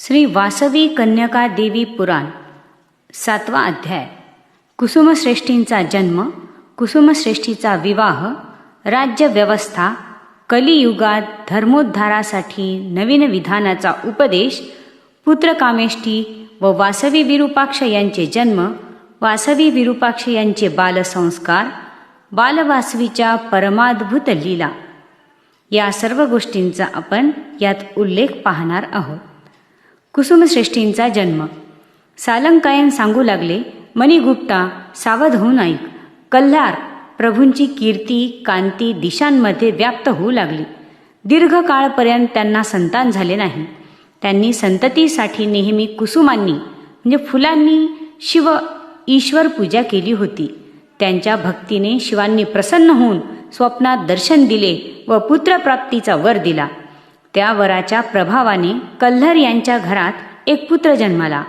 श्री वासवी कन्यका देवी पुराण 7वा अध्याय. कुसुमश्रेष्ठींचा जन्म, कुसुमश्रेष्ठीचा विवाह, राज्य व्यवस्था, कलियुगात धर्मोद्धारासाठी नवीन विधानाचा उपदेश, पुत्रकामेष्टी व वासवी विरूपाक्ष यांचे जन्म, वासवी विरूपाक्ष यांचे बालसंस्कार, बालवासवीच्या परमाद्भुत लीला, या सर्व गोष्टींचा आपण यात उल्लेख पाहणार आहोत. कुसुमश्रेष्ठींचा जन्म. सालंकायन सांगू लागले, मणिगुप्ता सावध होऊन ऐक. कल्हार प्रभूंची कीर्ती कांती दिशांमध्ये व्याप्त होऊ लागली. दीर्घकाळपर्यंत त्यांना संतान झाले नाही. त्यांनी संततीसाठी नेहमी कुसुमांनी म्हणजे फुलांनी शिव ईश्वर पूजा केली होती. त्यांच्या भक्तीने शिवांनी प्रसन्न होऊन स्वप्नात दर्शन दिले व पुत्रप्राप्तीचा वर दिला. त्या वराच्या प्रभावाने कल्हर यांच्या घरात एक पुत्र जन्माला.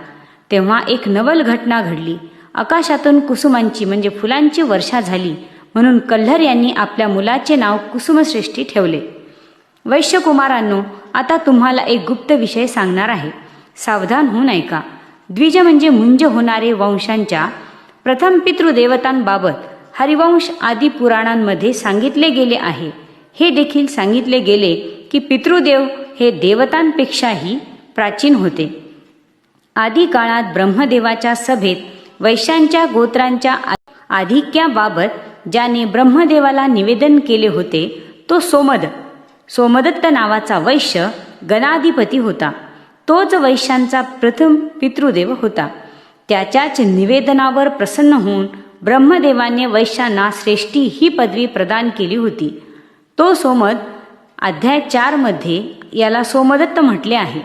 तेव्हा एक नवल घटना घडली. आकाशातून कुसुमांची म्हणजे फुलांची वर्षा झाली म्हणून कल्हर यांनी आपल्या मुलाचे नाव कुसुमश्रेष्ठी ठेवले. वैश्यकुमारांनो, आता तुम्हाला एक गुप्त विषय सांगणार आहे. सावधान होऊन ऐका. द्विज म्हणजे मुंज होणारे वंशांच्या प्रथम पितृदेवतांबाबत हरिवंश आदी पुराणांमध्ये सांगितले गेले आहे. हे देखील सांगितले गेले की पितृदेव हे देवतांपेक्षाही प्राचीन होते. आदी काळात ब्रह्मदेवाच्या सभेत वैश्यांच्या गोत्रांच्या आधिक्याबाबत ज्याने ब्रह्मदेवाला निवेदन केले होते तो सोमदत्त नावाचा वैश्य गणाधिपती होता. तोच वैश्यांचा प्रथम पितृदेव होता. त्याच्याच निवेदनावर प्रसन्न होऊन ब्रह्मदेवाने वैश्यांना श्रेष्ठी ही पदवी प्रदान केली होती. तो सोमद अध्याय 4 मध्ये याला सोमदत्त म्हटले आहे.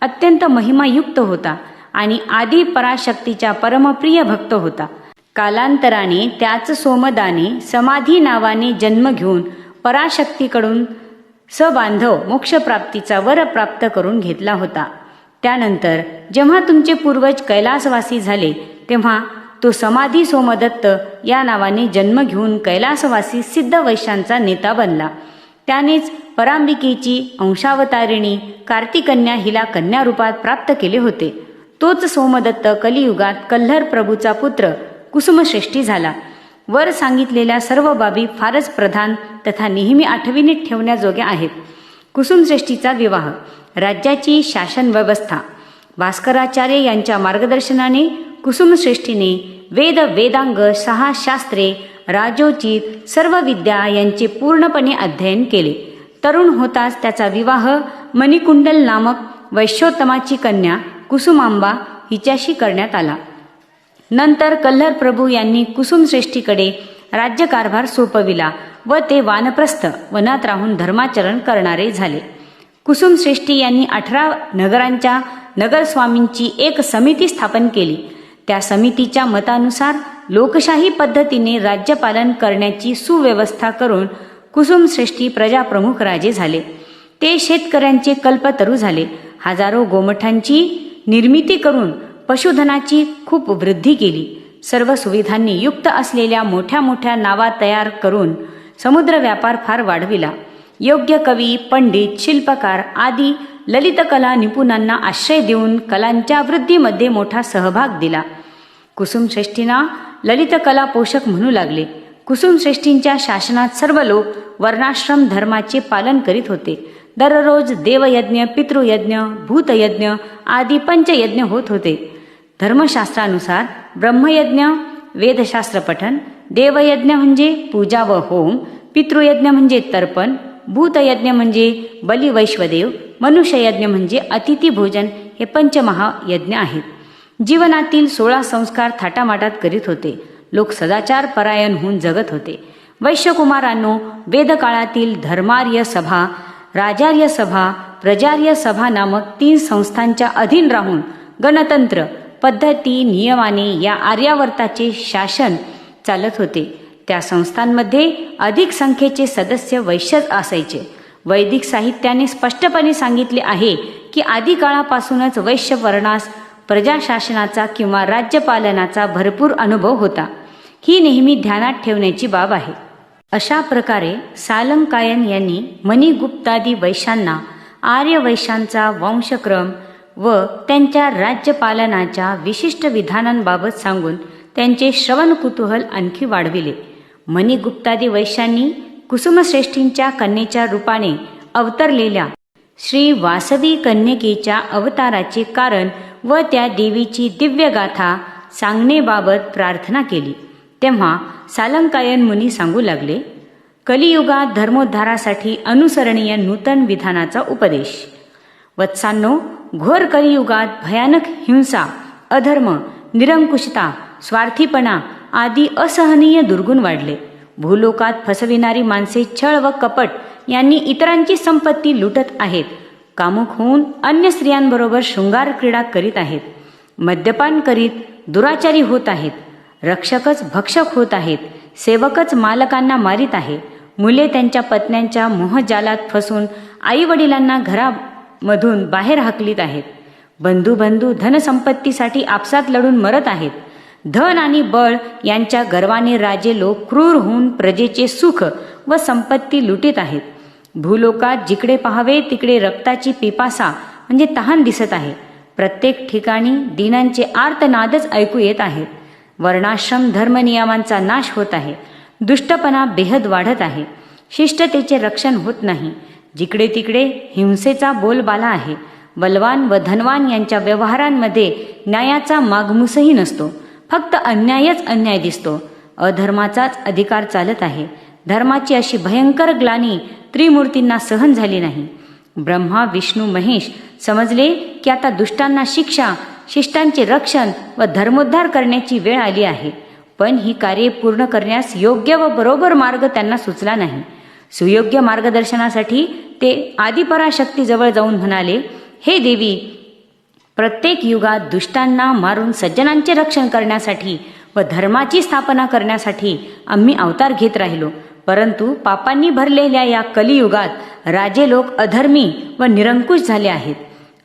अत्यंत महिमायुक्त होता आणि आदी पराशक्तीचा परमप्रिय भक्त होता. कालांतराने त्याच सोमदाने समाधी नावाने जन्म घेऊन पराशक्तीकडून सबांधव मोक्षप्राप्तीचा वर प्राप्त करून घेतला होता. त्यानंतर जेव्हा तुमचे पूर्वज कैलासवासी झाले तेव्हा तो समाधी सोमदत्त या नावाने जन्म घेऊन कैलासवासी सिद्ध वैश्यांचा नेता बनला. त्यानेच परांबिकेची अंशावतारिणी कार्तिकन्या हिला कन्या रूपात प्राप्त केले होते. तोच सोमदत्त कलियुगात कल्हर प्रभूचा पुत्र कुसुमश्रेष्ठी झाला. वर सांगितलेल्या सर्व बाबी फारच प्रधान तथा नेहमी आठवणीत ठेवण्याजोग्या आहेत. कुसुमश्रेष्ठीचा विवाह. राज्याची शासन व्यवस्था. भास्कराचार्य यांच्या मार्गदर्शनाने कुसुमश्रेष्ठीने वेद वेदांग 6 शास्त्रे राजोचित सर्व विद्या यांचे पूर्णपणे अध्ययन केले. तरुण होताच त्याचा विवाह मणिकुंडल नामक वैश्योत्तमाची कन्या कुसुमांबा हिच्याशी करण्यात आला. नंतर कल्हर प्रभू यांनी कुसुमश्रेष्ठीकडे राज्यकारभार सोपविला व ते वानप्रस्थ वनात राहून धर्माचरण करणारे झाले. कुसुमश्रेष्ठी यांनी 18 नगरांच्या नगरस्वामींची एक समिती स्थापन केली. त्या समितीच्या मतानुसार लोकशाही पद्धतीने राज्यपालन करण्याची सुव्यवस्था करून कुसुमश्रेष्ठी प्रजाप्रमुख राजे झाले. ते शेतकऱ्यांचे कल्पतरू झाले. हजारो गोमठांची निर्मिती करून पशुधनाची खूप वृद्धी केली. सर्व सुविधांनी युक्त असलेल्या मोठ्या मोठ्या नावा तयार करून समुद्र व्यापार फार वाढविला. योग्य कवी, पंडित, शिल्पकार आदी ललितकला निपुणांना आश्रय देऊन कलांच्या वृद्धीमध्ये मोठा सहभाग दिला. कुसुमश्रेष्ठींना ललितकला पोषक म्हणू लागले. कुसुमश्रेष्ठींच्या शासनात सर्व लोक वर्णाश्रम धर्माचे पालन करीत होते. दररोज देवयज्ञ, पितृयज्ञ, भूतयज्ञ आदी पंचयज्ञ होत होते. धर्मशास्त्रानुसार ब्रह्मयज्ञ वेदशास्त्र पठन, देवयज्ञ म्हणजे पूजा व होम, पितृयज्ञ म्हणजे तर्पण, भूतयज्ञ म्हणजे बलिवैश्वदेव, मनुष्ययज्ञ म्हणजे अतिथी भोजन हे पंचमहायज्ञ आहेत. जीवनातील 16 संस्कार थाटामाटात करीत होते. लोक सदाचार परायण होऊन जगत होते. वैश्यकुमारांनो, वेदकाळातील धर्मार्य सभा, राजार्य सभा, प्रजार्य सभा नामक 3 संस्थांच्या अधीन राहून गणतंत्र पद्धती नियमाने या आर्यावर्ताचे शासन चालत होते. त्या संस्थांमध्ये अधिक संख्येचे सदस्य वैश्यच असायचे. वैदिक साहित्याने स्पष्टपणे सांगितले आहे की आदी काळापासूनच वैश्य वर्णास प्रजाशासनाचा किंवा राज्यपालनाचा भरपूर अनुभव होता. ही नेहमी ध्यानात ठेवण्याची बाब आहे. अशा प्रकारे सालंकायन यांनी मणिगुप्तादी वैश्यांना आर्य वैश्यांचा वंशक्रम व त्यांच्या राज्यपालनाच्या विशिष्ट विधानांबाबत सांगून त्यांचे श्रवण कुतूहल आणखी वाढविले. मणिगुप्तादी वैश्यांनी कुसुमश्रेष्ठींच्या कन्येच्या रूपाने अवतरलेल्या श्री वासवी कन्यकेच्या अवताराचे कारण व त्या देवीची दिव्य गाथा सांगण्याबाबत प्रार्थना केली. तेव्हा सालंकायन मुनी सांगू लागले, कलियुगात धर्मोद्धारासाठी अनुसरणीय नूतन विधानाचा उपदेश. वत्सांनो, घोर कलियुगात भयानक हिंसा, अधर्म, निरंकुशता, स्वार्थीपणा आदी असहनीय दुर्गुण वाढले. भूलोकात फसविणारी माणसे छळ व कपट यांनी इतरांची संपत्ती लुटत आहेत. कामुक होऊन अन्य स्त्रियांबरोबर शृंगार क्रीडा करीत आहेत. मद्यपान करीत दुराचारी होत आहेत. रक्षकच भक्षक होत आहेत. सेवकच मालकांना मारित आहे. मुले त्यांच्या पत्न्यांच्या मोहजालात फसून आईवडिलांना घरामधून बाहेर हाकलीत आहेत. बंधू धनसंपत्तीसाठी आपसात लढून मरत आहेत. धन आणि बळ यांच्या गर्वाने राजे लोक क्रूर होऊन प्रजेचे सुख व संपत्ती लुटीत आहेत. भूलोकात जिकडे पाहावे तिकडे रक्ताची पिपासा म्हणजे तहान दिसत आहे. प्रत्येक ठिकाणी दीनांचे आर्तनादच ऐकू येत आहेत. वर्णाश्रम धर्मनियमांचा नाश होत आहे. दुष्टपणा बेहद वाढत आहे. शिष्टतेचे रक्षण होत नाही. जिकडे तिकडे हिंसेचा बोलबाला आहे. बलवान व धनवान यांच्या व्यवहारांमध्ये न्यायाचा मागमूसही नसतो. फक्त अन्यायच अन्याय दिसतो. अधर्माचाच अधिकार चालत आहे. धर्माची अशी भयंकर ग्लानी त्रिमूर्तींना सहन झाली नाही. ब्रह्मा विष्णू महेश समजले की आता दुष्टांना शिक्षा, शिष्टांचे रक्षण व धर्मोद्धार करण्याची वेळ आली आहे. पण ही कार्ये पूर्ण करण्यास योग्य व बरोबर मार्ग त्यांना सुचला नाही. सुयोग्य मार्गदर्शनासाठी ते आदिपराशक्तीजवळ जाऊन म्हणाले, हे देवी, प्रत्येक युगात दुष्टांना मारून सज्जनांचे रक्षण करण्यासाठी व धर्माची स्थापना करण्यासाठी आम्ही अवतार घेत राहिलो. परंतु पापांनी भरलेल्या या कलियुगात राजे लोक अधर्मी व निरंकुश झाले आहेत.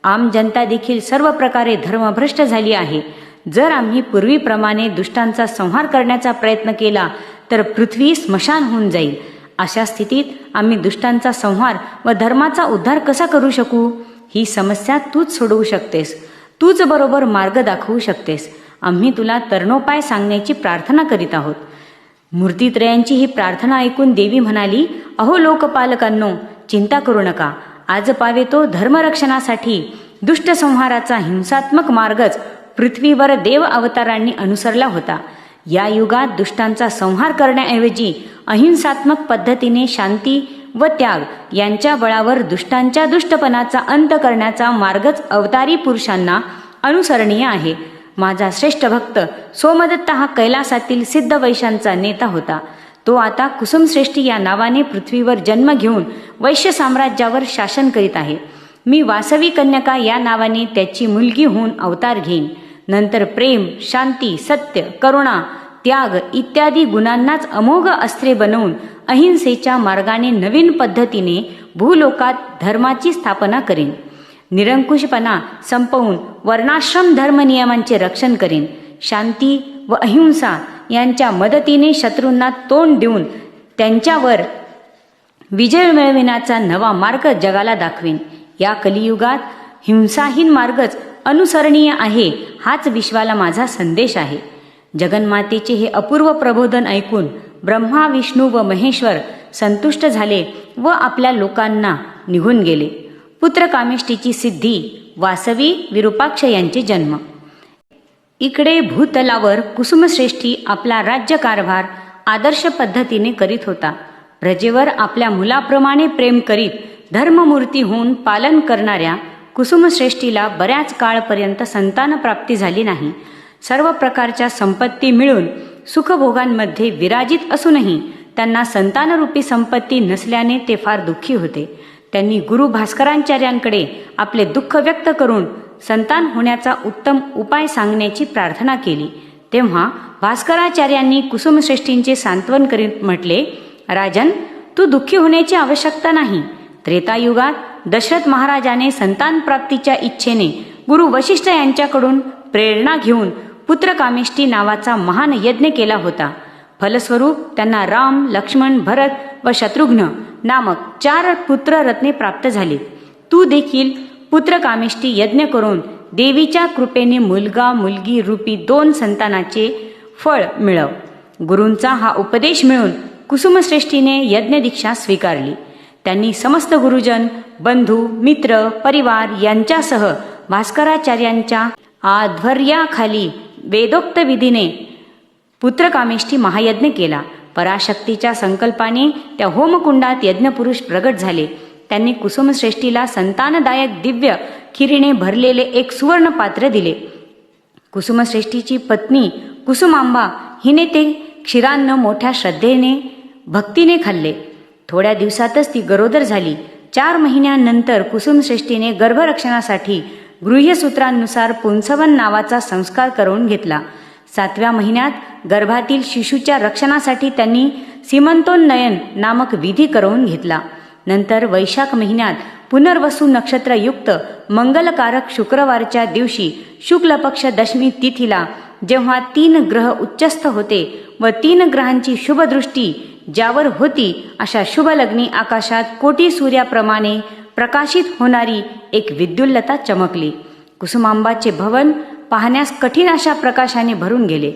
आम जनता देखील सर्व प्रकारे धर्मभ्रष्ट झाली आहे. जर आम्ही पूर्वीप्रमाणे दुष्टांचा संहार करण्याचा प्रयत्न केला तर पृथ्वी स्मशान होऊन जाईल. अशा स्थितीत आम्ही दुष्टांचा संहार व धर्माचा उद्धार कसा करू शकू? ही समस्या तूच सोडवू शकतेस. तूच बरोबर मार्ग दाखवू शकतेस. आम्ही तुला तरणोपाय सांगण्याची प्रार्थना करीत आहोत. मूर्तित्रयांची ही प्रार्थना ऐकून देवी म्हणाली, अहो लोकपालकांनो, चिंता करू नका. आज पावे तो धर्मरक्षणासाठी दुष्टसंहाराचा हिंसात्मक मार्गच पृथ्वीवर देव अवतारांनी अनुसरला होता. या युगात दुष्टांचा संहार करण्याऐवजी अहिंसात्मक पद्धतीने शांती व त्याग यांच्या बळावर दुष्टांच्या दुष्टपणाचा अंत करण्याचा मार्गच अवतारी पुरुषांना अनुसरणीय आहे. माझा श्रेष्ठ भक्त सोमदत्त हा कैलासातील सिद्ध वैश्यांचा नेता होता. तो आता कुसुमश्रेष्ठी या नावाने पृथ्वीवर जन्म घेऊन वैश्य साम्राज्यावर शासन करीत आहे. मी वासवी कन्यका या नावाने त्याची मुलगी होऊन अवतार घेईन. नंतर प्रेम, शांती, सत्य, करुणा, त्याग इत्यादी गुणांनाच अमोघ अस्त्रे बनवून अहिंसेच्या मार्गाने नवीन पद्धतीने भूलोकात धर्माची स्थापना करेन. निरंकुशपणा संपवून वर्णाश्रम धर्मनियमांचे रक्षण करेन. शांती व अहिंसा यांच्या मदतीने शत्रूंना तोंड देऊन त्यांच्यावर विजय मिळविण्याचा नवा मार्ग जगाला दाखवेन. या कलियुगात हिंसाहीन मार्गच अनुसरणीय आहे, हाच विश्वाला माझा संदेश आहे. जगन्मातेचे हे अपूर्व प्रबोधन ऐकून ब्रह्मा, विष्णू व महेश्वर संतुष्ट झाले व आपल्या लोकांना निघून गेले. पुत्रकामेष्टीची सिद्धी, वासवी विरूपाक्ष यांचे जन्म. इकडे भूतलावर कुसुमश्रेष्ठी आपला राज्यकारभार आदर्श पद्धतीने करीत होता. प्रजेवर आपल्या मुलाप्रमाणे प्रेम करीत धर्ममूर्ती होऊन पालन करणाऱ्या कुसुमश्रेष्ठीला बऱ्याच काळपर्यंत संतान प्राप्ती झाली नाही. सर्व प्रकारच्या संपत्ती मिळून सुखभोगांमध्ये विराजित असूनही त्यांना संतानरूपी संपत्ती नसल्याने ते फार दुःखी होते. त्यांनी गुरु भास्कराचार्यांकडे आपले दुःख व्यक्त करून संतान होण्याचा उत्तम उपाय सांगण्याची प्रार्थना केली. तेव्हा भास्कराचार्यांनी कुसुमश्रेष्ठींचे सांत्वन करीत म्हटले, राजन, तू दुःखी होण्याची आवश्यकता नाही. त्रेतायुगात दशरथ महाराजाने संतान प्राप्तीच्या इच्छेने गुरु वशिष्ठ यांच्याकडून प्रेरणा घेऊन पुत्रकामेष्टी नावाचा महान यज्ञ केला होता. फलस्वरूप त्यांना राम, लक्ष्मण, भरत व शत्रुघ्न नामक 4 पुत्ररत्ने प्राप्त झाली. तू देखील पुत्रकामेष्टी यज्ञ करून देवीच्या कृपेने मुलगा मुलगी रूपी 2 संतानाचे फळ मिळव. गुरूंचा हा उपदेश मिळून कुसुमश्रेष्ठीने यज्ञदीक्षा स्वीकारली. त्यांनी समस्त गुरुजन, बंधू, मित्र, परिवार यांच्यासह भास्कराचार्यांच्या आध्वर्याखाली वेदोक्त विधीने पुत्रकामेष्टी महायज्ञ केला. पराशक्तीच्या संकल्पाने त्या होमकुंडात यज्ञपुरुष प्रगट झाले. त्यांनी कुसुमश्रेष्ठीला संतानदायक दिव्य खिरीने भरलेले एक सुवर्ण पात्र दिले. कुसुमश्रेष्ठीची पत्नी कुसुमांबा हिने ते क्षीरान्न मोठ्या श्रद्धेने भक्तीने खाल्ले. थोड्या दिवसातच ती गरोदर झाली. 4 महिन्यांनंतर कुसुमश्रेष्ठीने गर्भरक्षणासाठी गृह्यसूत्रांनुसार पुंसवन नावाचा संस्कार करून घेतला. 7व्या महिन्यात गर्भातील शिशूच्या रक्षणासाठी त्यांनी सीमंतोन्नयन नामक विधी करून घेतला. नंतर वैशाख महिन्यात पुनर्वसू नक्षत्रयुक्त मंगलकारक शुक्रवारच्या दिवशी शुक्ल पक्ष दशमी तिथीला जेव्हा 3 ग्रह उच्चस्थ होते व 3 ग्रहांची शुभदृष्टी ज्यावर होती अशा शुभलग्नी आकाशात कोटी सूर्याप्रमाणे प्रकाशित होणारी एक विद्युल्लता चमकली. कुसुमांबाचे भवन पाहण्यास कठीण अशा प्रकाशाने भरून गेले.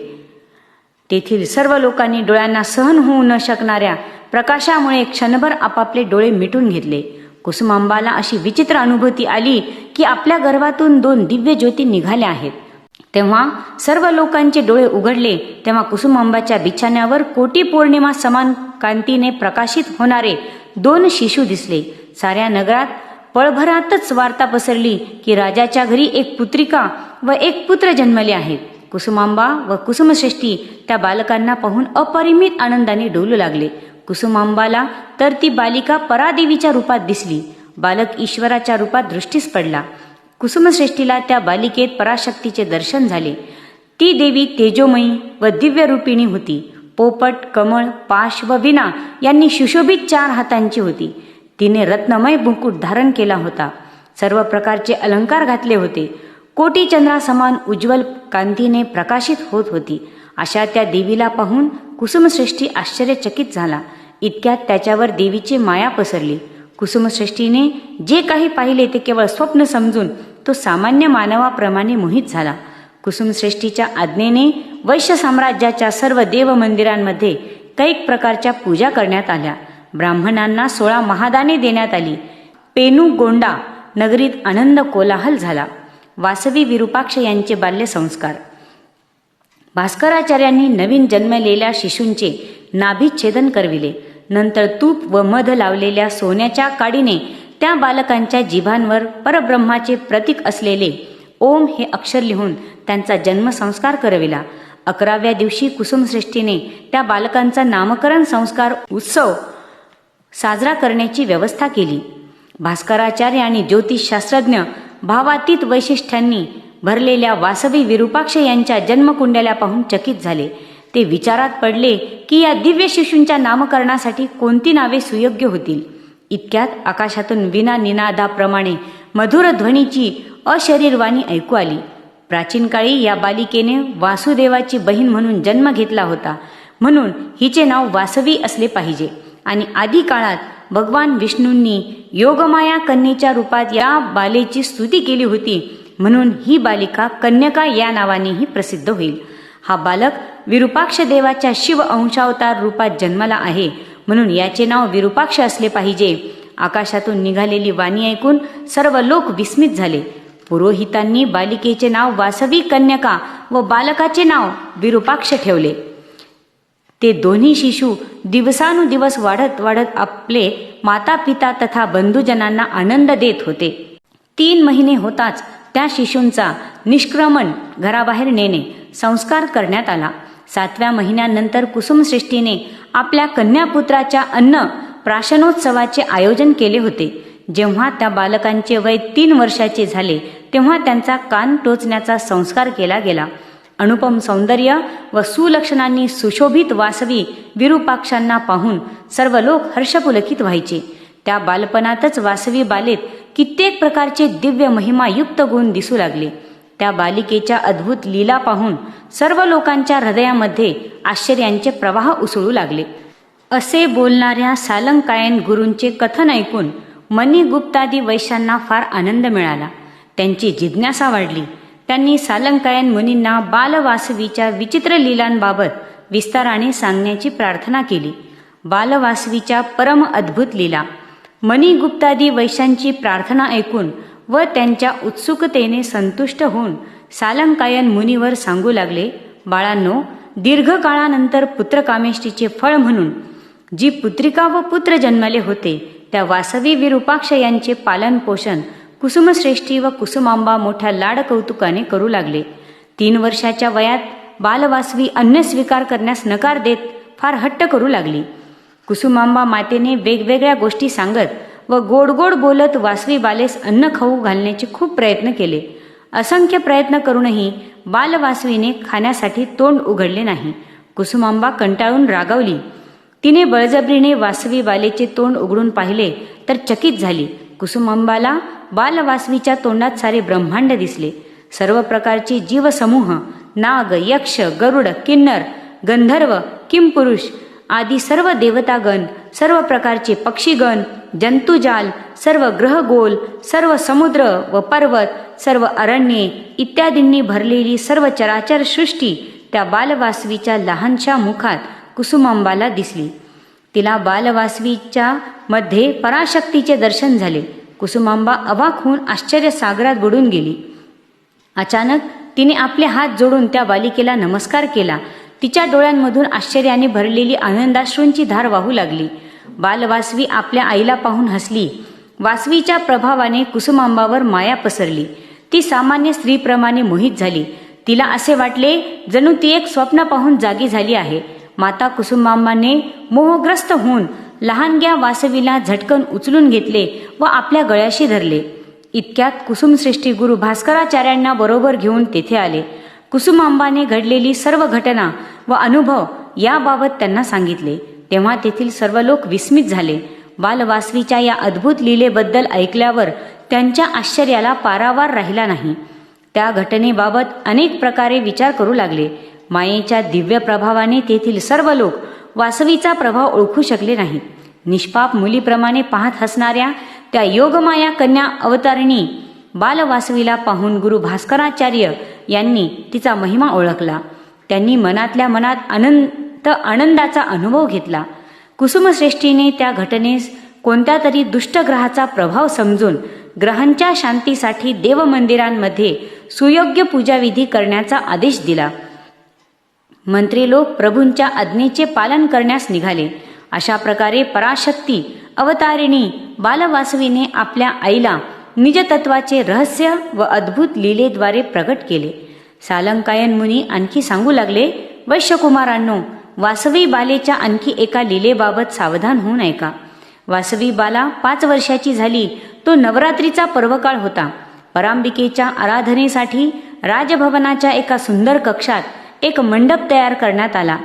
तेथील सर्व लोकांनी डोळ्यांना सहन होऊ न शकणाऱ्या प्रकाशामुळे क्षणभर आपापले डोळे मिटून घेतले. कुसुमांबाला अशी विचित्र अनुभूती आली की आपल्या गर्भातून 2 दिव्य ज्योती निघाल्या आहेत. तेव्हा सर्व लोकांचे डोळे उघडले तेव्हा कुसुमांबाच्या बिछाण्यावर कोटी पौर्णिमा समान कांतीने प्रकाशित होणारे 2 शिशु दिसले. साऱ्या नगरात पळभरातच वार्ता पसरली की राजाच्या घरी एक पुत्रिका व एक पुत्र जन्मले आहेत. कुसुमांबा व कुसुमश्रेष्ठी त्या बालकांना पाहून अपरिमित आनंदाने डोलू लागले. कुसुमांबाला तर ती बालिका परादेवीच्या रूपात दिसली. बालक ईश्वराच्या रूपात दृष्टीस पडला. कुसुमश्रेष्ठीला त्या बालिकेत पराशक्तीचे दर्शन झाले. ती देवी तेजोमयी व दिव्य रूपिणी होती. पोपट, कमळ, पाश व वीणा यांनी सुशोभित 4 हातांची होती. तिने रत्नमय मुकुट धारण केला होता. सर्व प्रकारचे अलंकार घातले होते. कोटी चंद्रासमान उज्ज्वल कांतीने प्रकाशित होत होती. अशा त्या देवीला पाहून कुसुमश्रेष्ठी आश्चर्यचकित झाला. इतक्यात त्याच्यावर देवीची माया पसरली. कुसुमश्रेष्ठीने जे काही पाहिले ते केवळ स्वप्न समजून तो सामान्य मानवाप्रमाणे मोहित झाला. कुसुमश्रेष्ठीच्या आज्ञेने वैश्य साम्राज्याच्या सर्व देव मंदिरांमध्ये कैक प्रकारच्या पूजा करण्यात आल्या. ब्राह्मणांना 16 महादाने देण्यात आली. पेनुगोंडा नगरीत आनंद कोलाहल झाला. वासवी विरूपाक्ष यांचे बाल्य संस्कार. भास्कराचार्यांनी नवीन जन्मलेल्या शिशूंचे नाभिच्छेदन करविले. नंतर तूप व मध लावलेल्या सोन्याच्या काडीने त्या बालकांच्या जिभांवर परब्रह्माचे प्रतीक असलेले ओम हे अक्षर लिहून त्यांचा जन्मसंस्कार करविला. 11व्या दिवशी कुसुमश्रेष्ठीने त्या बालकांचा नामकरण संस्कार उत्सव साजरा करण्याची व्यवस्था केली. भास्कराचार्य आणि ज्योतिषशास्त्रज्ञ भावातीत वैशिष्ट्यांनी भरलेल्या वासवी विरूपाक्ष यांच्या जन्मकुंडल्या पाहून चकित झाले. ते विचारात पडले की या दिव्य शिशूंच्या नामकरणासाठी कोणती नावे सुयोग्य होतील. इतक्यात आकाशातून विना निनादाप्रमाणे मधुर ध्वनीची अशरीरवाणी ऐकू आली. प्राचीन काळी या बालिकेने वासुदेवाची बहीण म्हणून जन्म घेतला होता, म्हणून हिचे नाव वासवी असले पाहिजे. आणि आधी काळात भगवान विष्णूंनी योगमाया कन्येच्या रूपात या बालेची स्तुती केली होती, म्हणून ही बालिका कन्यका या नावानेही प्रसिद्ध होईल. हा बालक विरूपाक्ष देवाच्या शिव अंशावतार रूपात जन्माला आहे, म्हणून याचे नाव विरूपाक्ष असले पाहिजे. आकाशातून निघालेली वाणी ऐकून सर्व लोक विस्मित झाले. पुरोहितांनी बालिकेचे नाव वासवी कन्यका व बालकाचे नाव विरूपाक्ष ठेवले. ते दोन्ही शिशु दिवसानुदिवस वाढत वाढत आपले माता पिता तथा बंधुजनांना आनंद देत होते. 3 महिने होताच त्या शिशूंचा निष्क्रमण घराबाहेर नेणे संस्कार करण्यात आला. 7व्या महिन्यानंतर कुसुमश्रेष्ठीने आपल्या कन्यापुत्राच्या अन्न प्राशनोत्सवाचे आयोजन केले होते. जेव्हा त्या बालकांचे वय 3 वर्षाचे झाले तेव्हा त्यांचा कान टोचण्याचा संस्कार केला गेला. अनुपम सौंदर्य व सुलक्षणांनी सुशोभित वासवी विरूपाक्षांना पाहून सर्व लोक हर्षपुलकित व्हायचे. त्या बालपणातच वासवी बालेत कित्येक प्रकारचे दिव्य महिमायुक्त गुण दिसू लागले. त्या बालिकेच्या अद्भुत लीला पाहून सर्व लोकांच्या हृदयामध्ये आश्चर्यांचे प्रवाह उसळू लागले. असे बोलणाऱ्या सालंकायन गुरूंचे कथन ऐकून मणिगुप्तादी वैश्यांना फार आनंद मिळाला. त्यांची जिज्ञासा वाढली. त्यांनी सालंकायन मुनींना बालवासवीच्या विचित्र लीलांबाबत विस्ताराने सांगण्याची प्रार्थना केली. बालवासवीच्या परम अद्भुत लीला. मणिगुप्तादी वैश्यांची प्रार्थना ऐकून व त्यांच्या उत्सुकतेने संतुष्ट होऊन सालंकायन मुनीवर सांगू लागले, बाळांनो, दीर्घकाळानंतर पुत्रकामेष्टीचे फळ म्हणून जी पुत्रिका व पुत्र जन्मले होते त्या वासवी विरूपाक्ष यांचे पालन पोषण कुसुमश्रेष्ठी व कुसुमांबा मोठ्या लाड कौतुकाने करू लागले. 3 वर्षाच्या वयात बालवासवी अन्न स्वीकार करण्यास नकार देत फार हट्ट करू लागली. कुसुमांबा मातेने वेगवेगळ्या गोष्टी सांगत व गोड गोड बोलत वासवी बालेस अन्न खाऊ घालण्याचे खूप प्रयत्न केले. असंख्य प्रयत्न करूनही बालवासवीने खाण्यासाठी तोंड उघडले नाही. कुसुमांबा कंटाळून रागावली. तिने बळजबरीने वासवी बालेचे तोंड उघडून पाहिले तर चकित झाली. कुसुमांबाला बालवासवीच्या तोंडात सारे ब्रह्मांड दिसले. सर्व प्रकारचे जीवसमूह, नाग, यक्ष, गरुड, किन्नर, गंधर्व, किमपुरुष आदी सर्व देवतागण, सर्व प्रकारचे पक्षीगण, जंतुजाल, सर्व ग्रहगोल, सर्व समुद्र व पर्वत, सर्व अरण्ये इत्यादींनी भरलेली सर्व चराचर सृष्टी त्या बालवासवीच्या लहानशा मुखात कुसुमांबाला दिसली. तिला बालवासवीच्या मध्ये पराशक्तीचे दर्शन झाले. कुसुमांबा अवाक होऊन आश्चर्य सागरात बुडून गेली. अचानक तिने आपले हात जोडून त्या बालिकेला नमस्कार केला. तिच्या डोळ्यांमधून आश्चर्याने भरलेली आनंदाश्रूंची धार वाहू लागली. बालवासवी आपल्या आईला पाहून हसली. वासवीच्या प्रभावाने कुसुमांबावर माया पसरली. ती सामान्य स्त्रीप्रमाणे मोहित झाली. तिला असे वाटले जणू ती एक स्वप्न पाहून जागी झाली आहे. माता कुसुमांबाने मोहग्रस्त होऊन लहानग्या वासवीला झटकन उचलून घेतले व आपल्या गळ्याशी धरले. इतक्यात कुसुमश्रेष्ठी गुरु भास्कराचार्यांना बरोबर घेऊन तेथे आले. कुसुमांबाने घडलेली सर्व घटना व अनुभव याबाबत त्यांना सांगितले. तेव्हा तेथील सर्व लोक विस्मित झाले. बालवासवीच्या या अद्भुत लीलेबद्दल ऐकल्यावर त्यांच्या आश्चर्याला पारावार राहिला नाही. त्या घटनेबाबत अनेक प्रकारे विचार करू लागले. मायेच्या दिव्य प्रभावाने तेथील सर्व लोक वासवीचा प्रभाव ओळखू शकले नाहीत. निष्पाप मुलीप्रमाणे पाहत हसणाऱ्या त्या योगमाया कन्या अवतारिणी बालवासवीला पाहून गुरु भास्कराचार्य यांनी तिचा महिमा ओळखला. त्यांनी मनातल्या मनात अनंत आनंदाचा अनुभव घेतला. कुसुमश्रेष्ठीने त्या घटनेस कोणत्या तरी दुष्टग्रहाचा प्रभाव समजून ग्रहांच्या शांतीसाठी देवमंदिरांमध्ये सुयोग्य पूजाविधी करण्याचा आदेश दिला. मंत्री लोक प्रभूंच्या आज्ञेचे पालन करण्यास निघाले. अशा प्रकारे पराशक्ती अवतारिणी बालवासवीने आपल्या आईला निजतत्वाचे रहस्य व अद्भुत लीलेद्वारे प्रकट केले. सालंकायन मुनी आणखी सांगू लागले, वैश्यकुमारांनो, वासवी बालेच्या आणखी एका लीलेबाबत सावधान होऊन ऐका. वासवी बाला 5 वर्षाची झाली. तो नवरात्रीचा पर्वकाळ होता. परांबिकेच्या आराधनेसाठी राजभवनाच्या एका सुंदर कक्षात एक मंडप तयार करण्यात आला.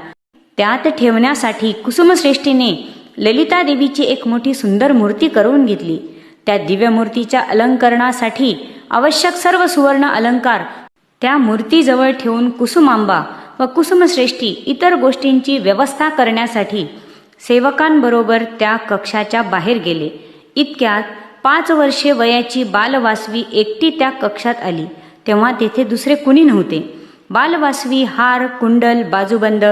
त्यात ठेवण्यासाठी कुसुमश्रेष्ठीने ललिता देवीची एक मोठी सुंदर मूर्ती करून घेतली. त्या दिव्य मूर्तीच्या अलंकरणासाठी आवश्यक सर्व सुवर्ण अलंकार त्या मूर्तीजवळ ठेवून कुसुमांबा व कुसुमश्रेष्ठी इतर गोष्टींची व्यवस्था करण्यासाठी सेवकांबरोबर त्या कक्षाच्या बाहेर गेले. इतक्यात 5 वर्षे वयाची बालवासवी एकटी त्या कक्षात आली. तेव्हा तेथे दुसरे कुणी नव्हते. बालवासवी हार, कुंडल, बाजूबंद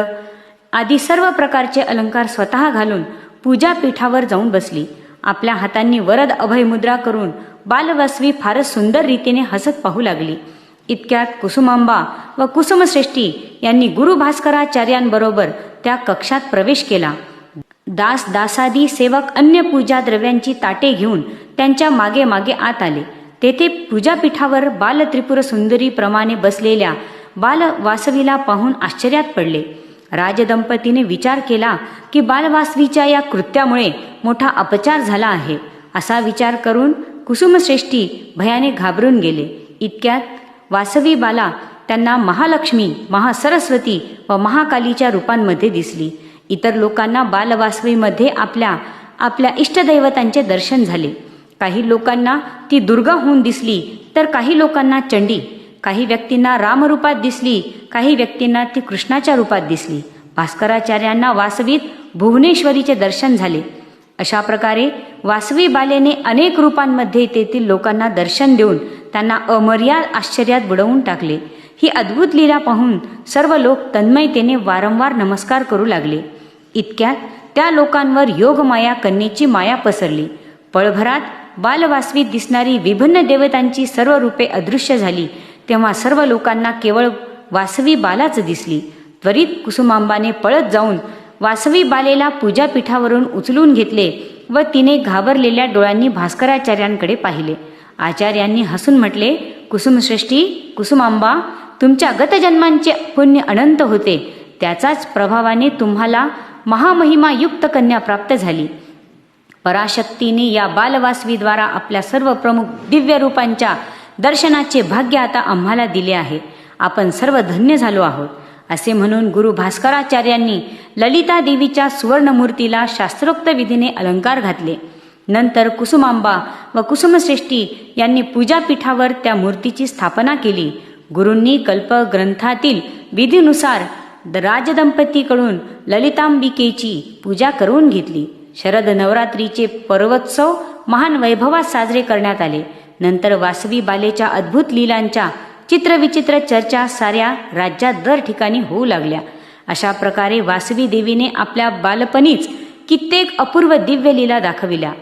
आदी सर्व प्रकारचे अलंकार स्वतः घालून पूजापीठावर जाऊन बसली. आपल्या हातांनी वरद अभय मुद्रा करून बालवासवी फारच सुंदर रीतीने हसत पाहू लागली. इतक्यात कुसुमांबा व कुसुमश्रेष्ठी यांनी गुरु भास्कराचार्यांबरोबर त्या कक्षात प्रवेश केला. दासादी सेवक अन्य पूजा द्रव्यांची ताटे घेऊन त्यांच्या मागे मागे आत आले. तेथे पूजापीठावर बाल त्रिपुर सुंदरी प्रमाणे बसलेल्या बालवासवीला पाहून आश्चर्यात पडले. राजदंपतीने विचार केला की बालवासवीच्या या कृत्यामुळे मोठा अपचार झाला आहे. असा विचार करून कुसुमश्रेष्ठी भयाने घाबरून गेले. इतक्यात वासवी बाला त्यांना महालक्ष्मी, महासरस्वती व महाकालीच्या रूपांमध्ये दिसली. इतर लोकांना बालवासवीमध्ये आपल्या इष्टदैवतांचे दर्शन झाले. काही लोकांना ती दुर्गा होऊन दिसली तर काही लोकांना चंडी, काही व्यक्तींना रामरूपात दिसली, काही व्यक्तींना ती कृष्णाच्या रूपात दिसली. भास्कराचार्यांना वासवीत भुवनेश्वरीचे दर्शन झाले. अशा प्रकारे वासवी बालेने अनेक रूपांमध्ये तेथील लोकांना दर्शन देऊन त्यांना अमर्याद आश्चर्यात बुडवून टाकले. ही अद्भुत लीला पाहून सर्व लोक तन्मयतेने वारंवार नमस्कार करू लागले. इतक्यात त्या लोकांवर योगमाया कन्येची माया पसरली. पळभरात बालवासवीत दिसणारी विभिन्न देवतांची सर्व रूपे अदृश्य झाली. तेव्हा सर्व लोकांना केवळ वासवी बालाच दिसली. त्वरित कुसुमांबाने पळत जाऊन वासवी बालेला पूजापीठावरून उचलून घेतले व तिने घाबरलेल्या डोळ्यांनी भास्कराचार्यांकडे पाहिले. आचार्यांनी हसून म्हटले, कुसुमश्रेष्ठी, कुसुमांबा, तुमच्या गतजन्मांचे पुण्य अनंत होते. त्याचाच प्रभावाने तुम्हाला महामहिमायुक्त कन्या प्राप्त झाली. पराशक्तीने या बालवासवीद्वारा आपल्या सर्व प्रमुख दिव्य रूपांच्या दर्शनाचे भाग्य आता आम्हाला दिले आहे. आपण सर्व धन्य झालो आहोत. असे म्हणून गुरु भास्कराचार्यांनी ललिता देवीच्या सुवर्णमूर्तीला शास्त्रोक्त विधीने अलंकार घातले. नंतर कुसुमांबा व कुसुमश्रेष्ठी यांनी पूजापीठावर त्या मूर्तीची स्थापना केली. गुरूंनी कल्पग्रंथातील विधीनुसार राजदंपतीकडून ललितांबिकेची पूजा करून घेतली. शरद नवरात्रीचे पर्वोत्सव महान वैभवात साजरे करण्यात आले. नंतर वासवी बालेच्या अद्भुत लीलांच्या चित्रविचित्र चर्चा साऱ्या राज्यात दर ठिकाणी होऊ लागल्या. अशा प्रकारे वासवी देवीने आपल्या बालपणीच कित्येक अपूर्व दिव्य लीला दाखविल्या.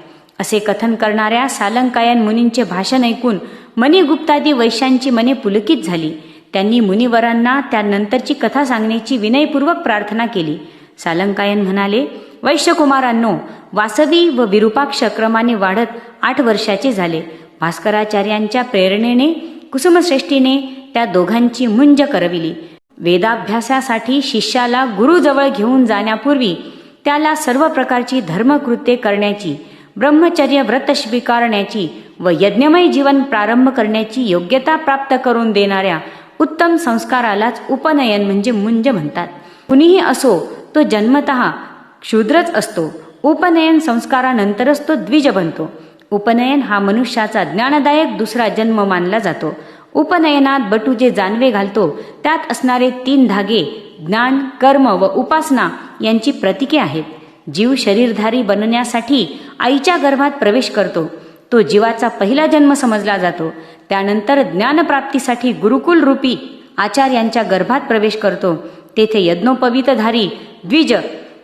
असे कथन करणाऱ्या सालंकायन मुनींचे भाषण ऐकून मणिगुप्तादी वैश्यांची मने पुलकित झाली. त्यांनी मुनिवरांना त्यानंतरची कथा सांगण्याची विनयपूर्वक प्रार्थना केली. सालंकायन म्हणाले, वैश्यकुमारांनो, वासवी व विरूपाक्ष क्रमाने वाढत 8 वर्षाचे झाले. भास्कराचार्यांच्या प्रेरणेने कुसुमश्रेष्ठीने त्या दोघांची मुंज करविली. वेदाभ्यासासाठी शिष्याला गुरुजवळ घेऊन जाण्यापूर्वी त्याला सर्व प्रकारची धर्मकृत्ये करण्याची, ब्रह्मचर्य व्रत स्वीकारण्याची व यज्ञमय जीवन प्रारंभ करण्याची योग्यता प्राप्त करून देणाऱ्या उत्तम संस्कारालाच उपनयन म्हणजे मुंज म्हणतात. कुणीही असो, तो जन्मतः क्षुद्रच असतो. उपनयन संस्कारानंतरच तो द्विज बनतो. उपनयन हा मनुष्याचा ज्ञानदायक दुसरा जन्म मानला जातो. उपनयनात बटू जे जानवे घालतो त्यात असणारे 3 धागे ज्ञान, कर्म व उपासना यांची प्रतीके आहेत. जीव शरीरधारी बनण्यासाठी आईच्या गर्भात प्रवेश करतो. तो जीवाचा पहिला जन्म समजला जातो. त्यानंतर ज्ञानप्राप्तीसाठी गुरुकुल रूपी आचार्यांच्या गर्भात प्रवेश करतो. तेथे यज्ञोपवीतधारी द्विज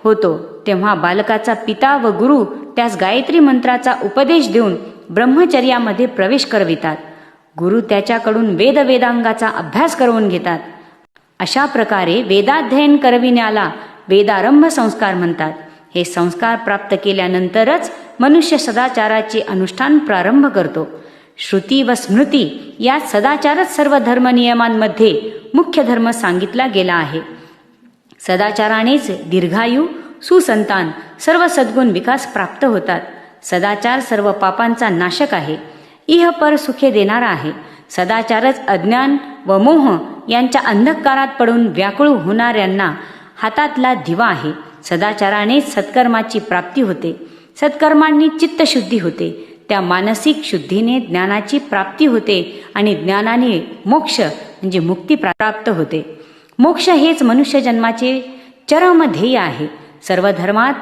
होतो. तेव्हा बालकाचा पिता व गुरु त्यास गायत्री मंत्राचा उपदेश देऊन ब्रह्मचर्यामध्ये प्रवेश करवितात. गुरु त्याच्याकडून वेदांगाचा अभ्यास करवून घेतात. अशा प्रकारे वेदाध्ययन करविण्याला वेदारंभ संस्कार म्हणतात. हे संस्कार प्राप्त केल्यानंतरच मनुष्य सदाचाराचे अनुष्ठान प्रारंभ करतो. श्रुती व स्मृती या सदाचारच सर्व धर्मनियमांमध्ये मुख्य धर्म सांगितला गेला आहे. सदाचारानेच दीर्घायू, सुसंतान, सर्व सद्गुण विकास प्राप्त होतात. सदाचार सर्व पापांचा नाशक आहे. इह पर सुखे देणारा आहे. सदाचारच अज्ञान व मोह यांच्या अंधकारात पडून व्याकुळ होणाऱ्यांना हातातला दिवा आहे. सदाचारानेच सत्कर्माची प्राप्ती होते. सत्कर्मांनी चित्तशुद्धी होते. त्या मानसिक शुद्धीने ज्ञानाची प्राप्ती होते आणि ज्ञानाने मोक्ष म्हणजे मुक्ती प्राप्त होते. मोक्ष हेच मनुष्य जन्माचे चरम ध्येय आहे. सर्व धर्मात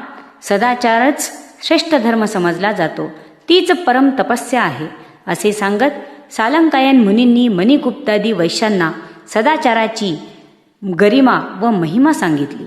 सदाचारच श्रेष्ठ धर्म समजला जातो. तीच परम तपस्या आहे. असे सांगत सालंकायन मुनींनी मणिगुप्तादी वैश्यांना सदाचाराची गरिमा व महिमा सांगितली.